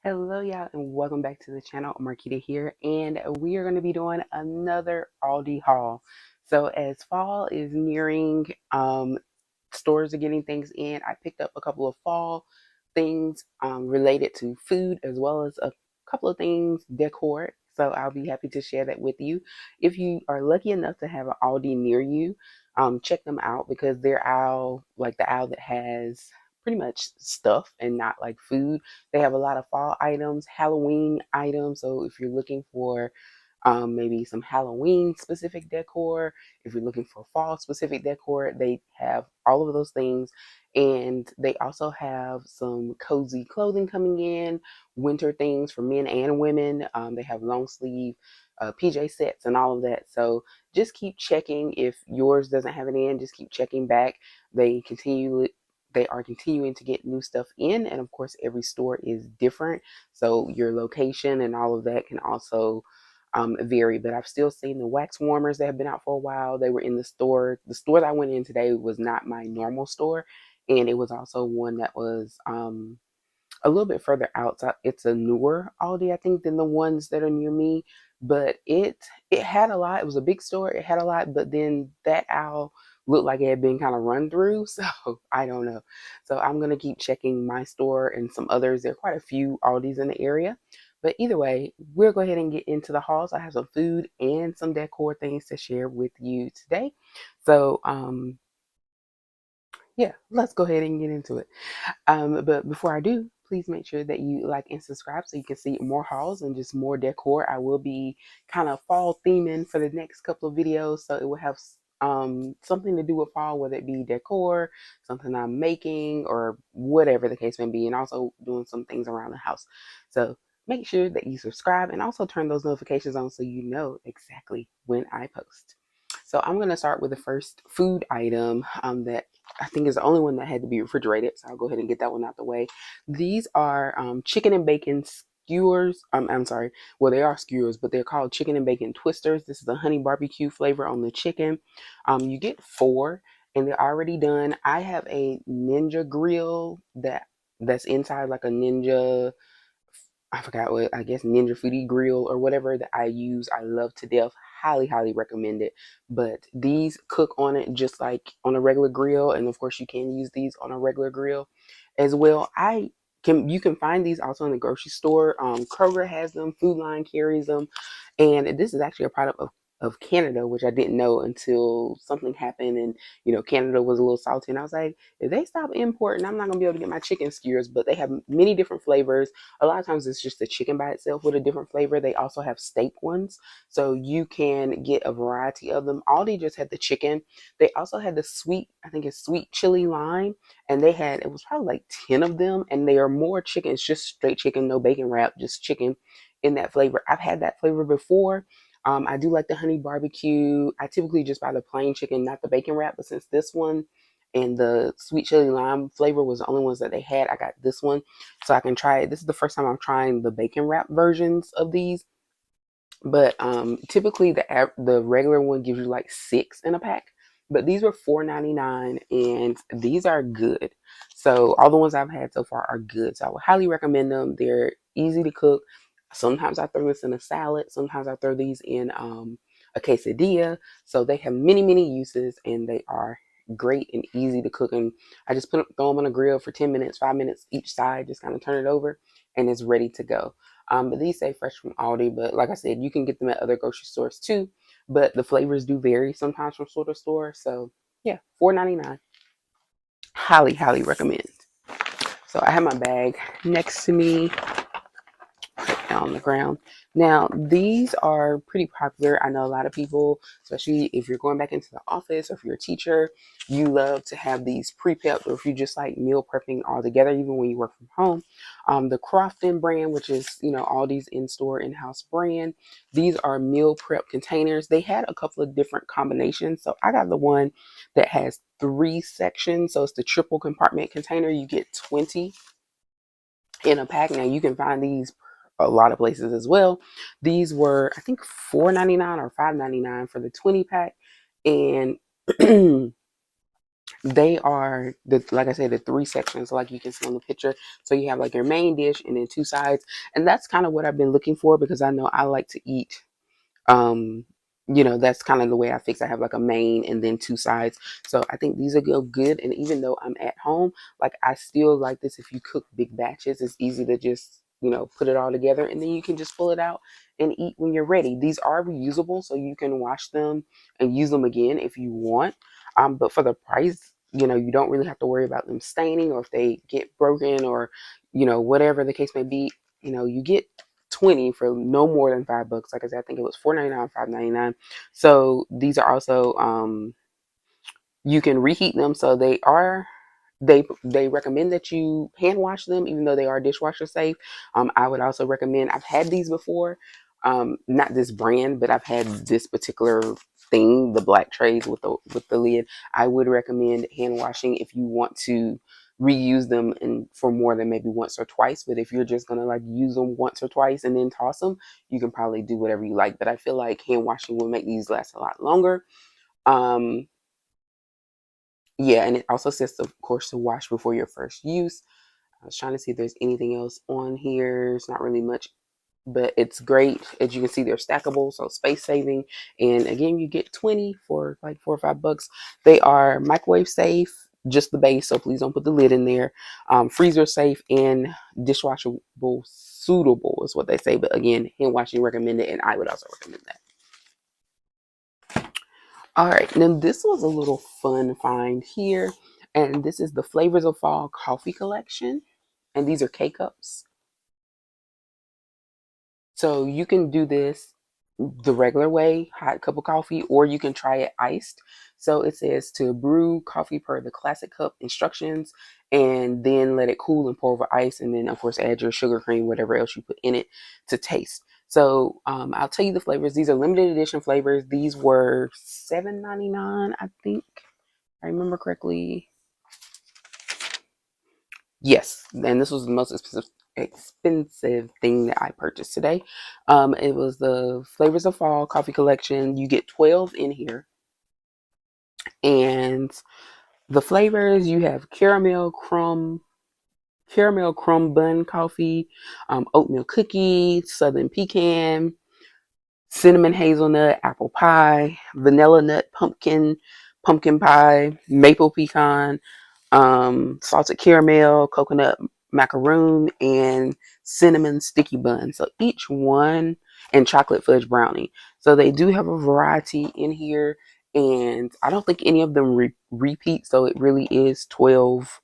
Hello, y'all, and welcome back to the channel. Marquita here, and we are going to be doing another Aldi haul. So, as fall is nearing, stores are getting things in. I picked up a couple of fall things related to food, as well as a couple of things decor. So, I'll be happy to share that with you. If you are lucky enough to have an Aldi near you, check them out because they're aisle, like the aisle that has pretty much stuff and not like food. They have a lot of fall items, Halloween items. So if you're looking for maybe some Halloween specific decor, if you're looking for fall specific decor, they have all of those things. And they also have some cozy clothing coming in, winter things for men and women. They have long sleeve PJ sets and all of that. So just keep checking. If yours doesn't have it in, just keep checking back. They continue they are continuing to get new stuff in, and of course every store is different, so your location and all of that can also vary. But I've still seen the wax warmers that have been out for a while. They were in the store that I went in today was not my normal store, and it was also one that was a little bit further out. So it's a newer Aldi, I think, than the ones that are near me. But it had a lot. It was a big store. It had a lot, but then that aisle looked like it had been kind of run through. So I don't know. So I'm gonna keep checking my store and some others. There are quite a few Aldis in the area. But either way, we'll go ahead and get into the hauls. I have some food and some decor things to share with you today. So yeah, let's go ahead and get into it. But before I do, please make sure that you like and subscribe so you can see more hauls and just more decor. I will be kind of fall theming for the next couple of videos, so it will have something to do with fall, whether it be decor, something I'm making, or whatever the case may be, and also doing some things around the house. So make sure that you subscribe and also turn those notifications on so you know exactly when I post. So I'm going to start with the first food item that I think is the only one that had to be refrigerated. So I'll go ahead and get that one out the way. These are chicken and bacon skewers. I'm sorry. Well, they are skewers, but they're called chicken and bacon twisters. This is the honey barbecue flavor on the chicken. You get four, and they're already done. I have a Ninja grill that's inside like a Ninja. I forgot what, I guess Ninja Foodie grill or whatever that I use. I love to death. Highly, highly recommend it. But these cook on it just like on a regular grill, and of course you can use these on a regular grill as well. You can find these also in the grocery store. Kroger has them, Food Line carries them, and this is actually a product of Canada, which I didn't know until something happened, and Canada was a little salty, and I was like, if they stop importing, I'm not gonna be able to get my chicken skewers. But they have many different flavors. A lot of times it's just the chicken by itself with a different flavor. They also have steak ones, so you can get a variety of them. Aldi just had the chicken. They also had the sweet, I think it's sweet chili lime, and it was probably like 10 of them, and they are more chicken. It's just straight chicken, no bacon wrap, just chicken in that flavor. I've had that flavor before. I do like the honey barbecue. I typically just buy the plain chicken, not the bacon wrap, but since this one and the sweet chili lime flavor was the only ones that they had, I got this one so I can try it. This is the first time I'm trying the bacon wrap versions of these. But typically the regular one gives you like six in a pack. But these were $4.99, and these are good. So all the ones I've had so far are good. So I would highly recommend them. They're easy to cook. Sometimes I throw this in a salad. Sometimes I throw these in a quesadilla. So they have many, many uses, and they are great and easy to cook. And I just throw them on a grill for 10 minutes, 5 minutes each side. Just kind of turn it over, and it's ready to go. But these say fresh from Aldi. But like I said, you can get them at other grocery stores too. But the flavors do vary sometimes from store to store. So yeah, $4.99. Highly, highly recommend. So I have my bag next to me on the ground. Now, these are pretty popular. I know a lot of people, especially if you're going back into the office or if you're a teacher, you love to have these pre-prepped, or if you just like meal prepping altogether, even when you work from home. The Crofton brand, which is, Aldi's in-store, in-house brand. These are meal prep containers. They had a couple of different combinations. So I got the one that has 3 sections. So it's the triple compartment container. You get 20 in a pack. Now you can find these a lot of places as well. These were, I think, $4.99 or $5.99 for the 20 pack, and They are the, like I said, the three sections, like you can see on the picture. So you have like your main dish and then two sides, and that's kind of what I've been looking for because I know I like to eat. um that's kind of the way I fix. I have like a main and then two sides, so I think these are good. And even though I'm at home, like I still like this. If you cook big batches, it's easy to just put it all together, and then you can just pull it out and eat when you're ready. These are reusable, so you can wash them and use them again if you want. But for the price, you don't really have to worry about them staining or if they get broken or whatever the case may be. You get 20 for no more than $5. Like I said, I think it was $4.99, $5.99. So these are also you can reheat them. So they recommend that you hand wash them, even though they are dishwasher safe. I would also recommend. I've had these before, not this brand, but I've had this particular thing, the black trays with the lid. I would recommend hand washing if you want to reuse them and for more than maybe once or twice. But if you're just gonna like use them once or twice and then toss them, you can probably do whatever you like. But I feel like hand washing will make these last a lot longer. Um, yeah, and it also says, of course, to wash before your first use. I was trying to see if there's anything else on here. It's not really much, but it's great. As you can see, they're stackable, so space saving. And again, you get 20 for like $4 or $5. They are microwave safe, just the base, so please don't put the lid in there. Freezer safe and dishwashable suitable is what they say. But again, hand washing recommended, and I would also recommend that. All right, now this was a little fun find here, and this is the Flavors of Fall coffee collection, and these are K cups. So you can do this the regular way, hot cup of coffee, or you can try it iced. So it says to brew coffee per the classic cup instructions, and then let it cool and pour over ice, and then of course add your sugar, cream, whatever else you put in it to taste. So I'll tell you the flavors. These are limited edition flavors. These were $7.99, I think. I remember correctly. Yes, and this was the most expensive thing that I purchased today. It was the Flavors of Fall coffee collection. You get 12 in here, and the flavors you have caramel crumb bun coffee, oatmeal cookie, southern pecan, cinnamon hazelnut, apple pie, vanilla nut pumpkin pie, maple pecan, salted caramel, coconut macaroon, and cinnamon sticky bun. So each one, and chocolate fudge brownie. So they do have a variety in here, and I don't think any of them repeat. So it really is 12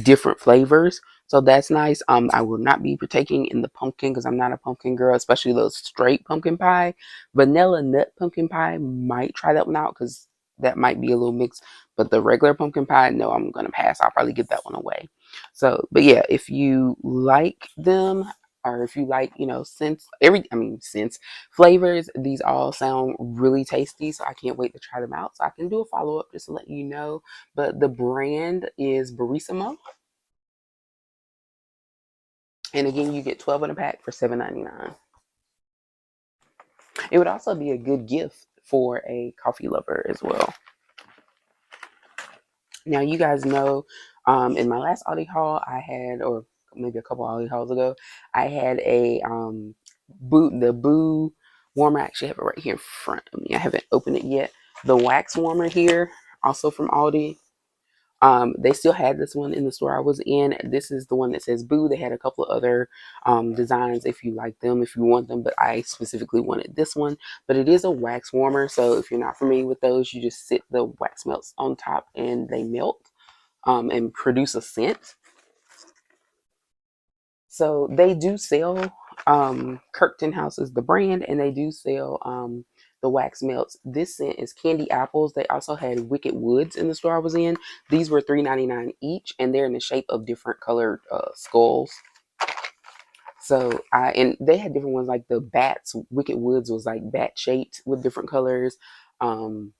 different flavors. So that's nice. I will not be partaking in the pumpkin because I'm not a pumpkin girl, especially those straight pumpkin pie. Vanilla nut pumpkin pie, might try that one out because that might be a little mixed. But the regular pumpkin pie, no, I'm gonna pass. I'll probably give that one away. So, but yeah, if you like them, or if you like, since flavors, these all sound really tasty. So I can't wait to try them out. So I can do a follow up just to let you know. But the brand is Barissimo. And again, you get 12 in a pack for $7.99. It would also be a good gift for a coffee lover as well. Now, you guys know, in my last Aldi haul, I had, or maybe a couple Aldi hauls ago, I had a the Boo warmer. I actually have it right here in front of me. I haven't opened it yet. The wax warmer here, also from Aldi. They still had this one in the store I was in. This is the one that says Boo. They had a couple of other designs if you like them, if you want them, but I specifically wanted this one. But it is a wax warmer, so if you're not familiar with those, you just sit the wax melts on top and they melt and produce a scent. So they do sell Kirkton House is the brand, and they do sell the wax melts. This scent is candy apples. They also had Wicked Woods in the store I was in. These were $3.99 each, and they're in the shape of different colored skulls. So and they had different ones like the bats. Wicked Woods was like bat shaped with different colors. Um,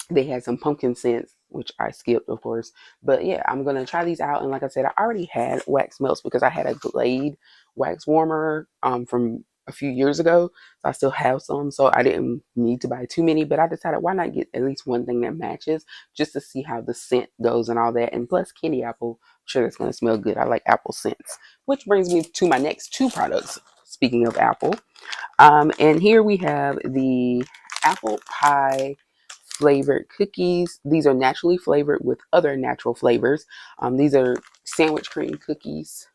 they had some pumpkin scents, which I skipped, of course. But yeah, I'm gonna try these out. And like I said, I already had wax melts because I had a Glade wax warmer from a few years ago. So I still have some. So I didn't need to buy too many, but I decided why not get at least one thing that matches just to see how the scent goes and all that. And plus candy apple, I'm sure it's going to smell good. I like apple scents, which brings me to my next two products. Speaking of apple, and here we have the apple pie flavored cookies. These are naturally flavored with other natural flavors. These are sandwich cream cookies.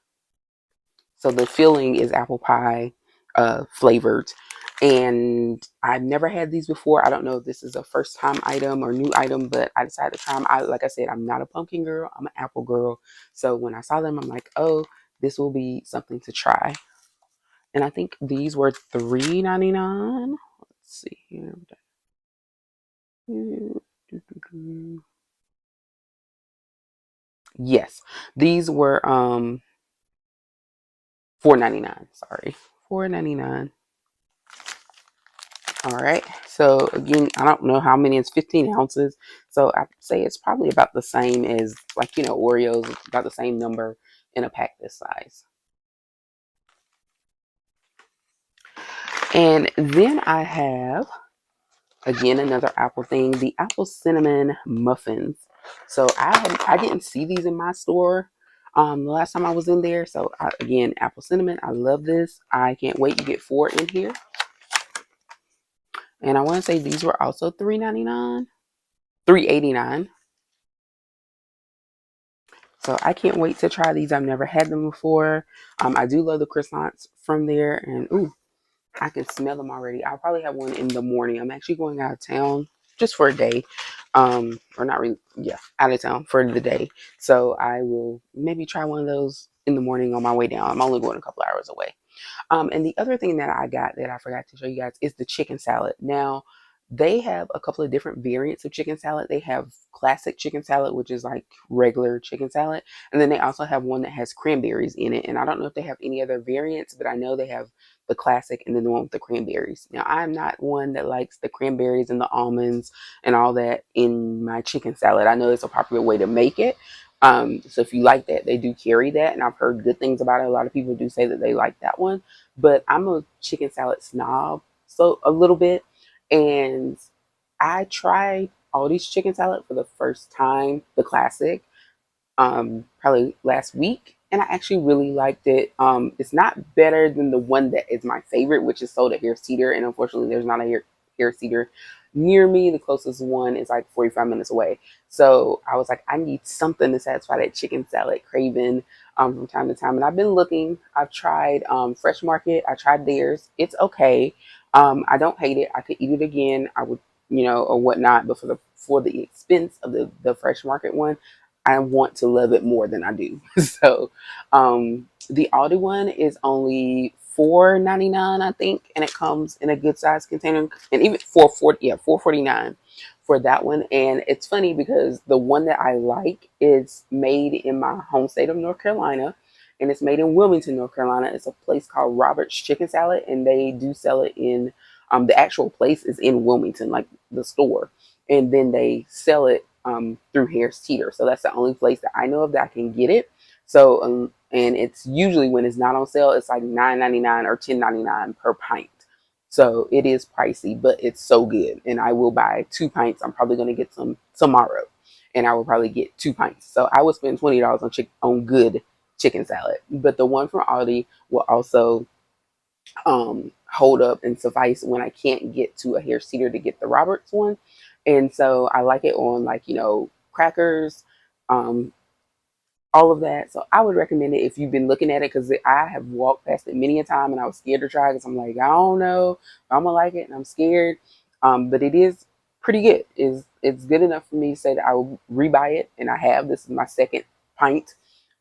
So the filling is apple pie flavored. And I've never had these before. I don't know if this is a first time item or new item, but I decided to try them. Like I said, I'm not a pumpkin girl, I'm an apple girl. So when I saw them, I'm like, oh, this will be something to try. And I think these were $3.99. Let's see here. Yes, these were $4.99. Sorry, $4.99. All right. So again, I don't know how many. It's 15 ounces. So I'd say it's probably about the same as like Oreos. It's about the same number in a pack this size. And then I have again another apple thing, the apple cinnamon muffins. So I didn't see these in my store the last time I was in there. So again, apple cinnamon, I love this. I can't wait to get 4 in here. And I want to say these were also $3.99, $3.89. So I can't wait to try these. I've never had them before. I do love the croissants from there, and ooh, I can smell them already. I'll probably have one in the morning. I'm actually going out of town just for a day, or not really, yeah, out of town for the day. So I will maybe try one of those in the morning on my way down. I'm only going a couple hours away. And the other thing that I got that I forgot to show you guys is the chicken salad. Now, they have a couple of different variants of chicken salad. They have classic chicken salad, which is like regular chicken salad. And then they also have one that has cranberries in it. And I don't know if they have any other variants, but I know they have the classic and then the one with the cranberries. Now, I'm not one that likes the cranberries and the almonds and all that in my chicken salad. I know it's a popular way to make it. So if you like that, they do carry that. And I've heard good things about it. A lot of people do say that they like that one. But I'm a chicken salad snob, so a little bit. And I tried Aldi's chicken salad for the first time, the classic, probably last week, and I actually really liked it. It's not better than the one that is my favorite, which is sold at Harris Teeter, and unfortunately, there's not a Harris Teeter near me. The closest one is like 45 minutes away. So I was like, I need something to satisfy that chicken salad craving from time to time. And I've been looking. I've tried Fresh Market. I tried theirs. It's okay. I don't hate it. I could eat it again. I would, or whatnot. But for the expense of the Fresh Market one, I want to love it more than I do. So the Aldi one is only $4.99, I think, and it comes in a good size container, and even $4.49 for that one. And it's funny because the one that I like is made in my home state of North Carolina, and it's made in Wilmington, North Carolina. It's a place called Robert's Chicken Salad, and they do sell it in the actual place is in Wilmington, like the store, and then they sell it through Harris Teeter. So that's the only place that I know of that I can get it. So and it's usually when it's not on sale, it's like $9.99 or $10.99 per pint. So it is pricey, but it's so good. And I will buy 2 pints. I'm probably going to get some tomorrow, and I will probably get 2 pints. So I would spend $20 on good chicken salad. But the one from Aldi will also hold up and suffice when I can't get to a hair cedar to get the Roberts one. And so I like it on like, crackers, um, all of that. So I would recommend it if you've been looking at it, because I have walked past it many a time and I was scared to try because I'm like, I don't know if I'm gonna like it and I'm scared. But it is pretty good. It's good enough for me to say that I will rebuy it, and I have. This is my second pint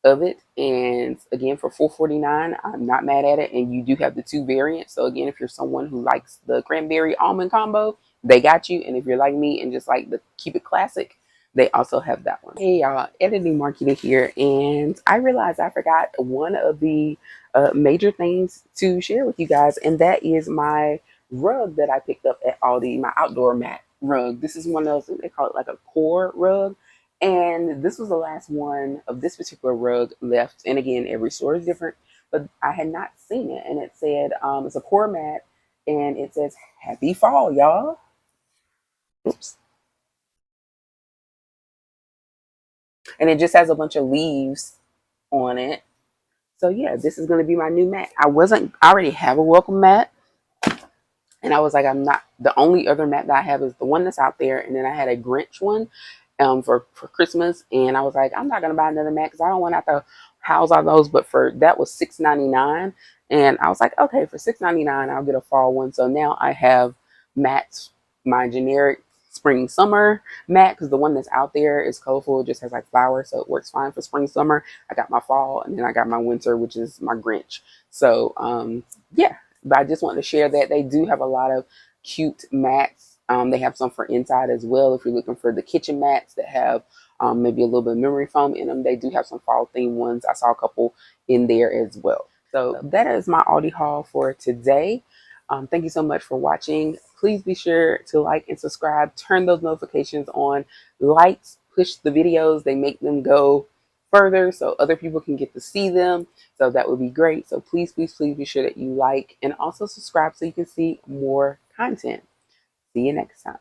of it, and again for $4.49, I'm not mad at it. And you do have the two variants. So again, if you're someone who likes the cranberry almond combo, they got you. And if you're like me and just like the keep it classic, they also have that one. Hey y'all, editing Marquita here, and I realized I forgot one of the major things to share with you guys, and that is my rug that I picked up at Aldi, my outdoor mat rug. This is one of those, they call it like a core rug, and this was the last one of this particular rug left. And again, every store is different, but I had not seen it, and it said it's a core mat, and it says "Happy Fall, y'all." Oops. And it just has a bunch of leaves on it. So yeah, this is going to be my new mat. I already have a welcome mat, and I was like, I'm not, the only other mat that I have is the one that's out there. And then I had a Grinch one for Christmas. And I was like, I'm not going to buy another mat because I don't want to have to house all those. But for that was $6.99. And I was like, okay, for $6.99, I'll get a fall one. So now I have mats, my generic spring summer mat, because the one that's out there is colorful. It just has like flowers. So it works fine for spring summer. I got my fall, and then I got my winter, which is my Grinch. So yeah, but I just wanted to share that they do have a lot of cute mats. They have some for inside as well. If you're looking for the kitchen mats that have maybe a little bit of memory foam in them, they do have some fall themed ones. I saw a couple in there as well. So that is my Aldi haul for today. Thank you so much for watching. Please be sure to like and subscribe. Turn those notifications on. Likes push the videos. They make them go further so other people can get to see them. So that would be great. So please, please, please be sure that you like and also subscribe so you can see more content. See you next time.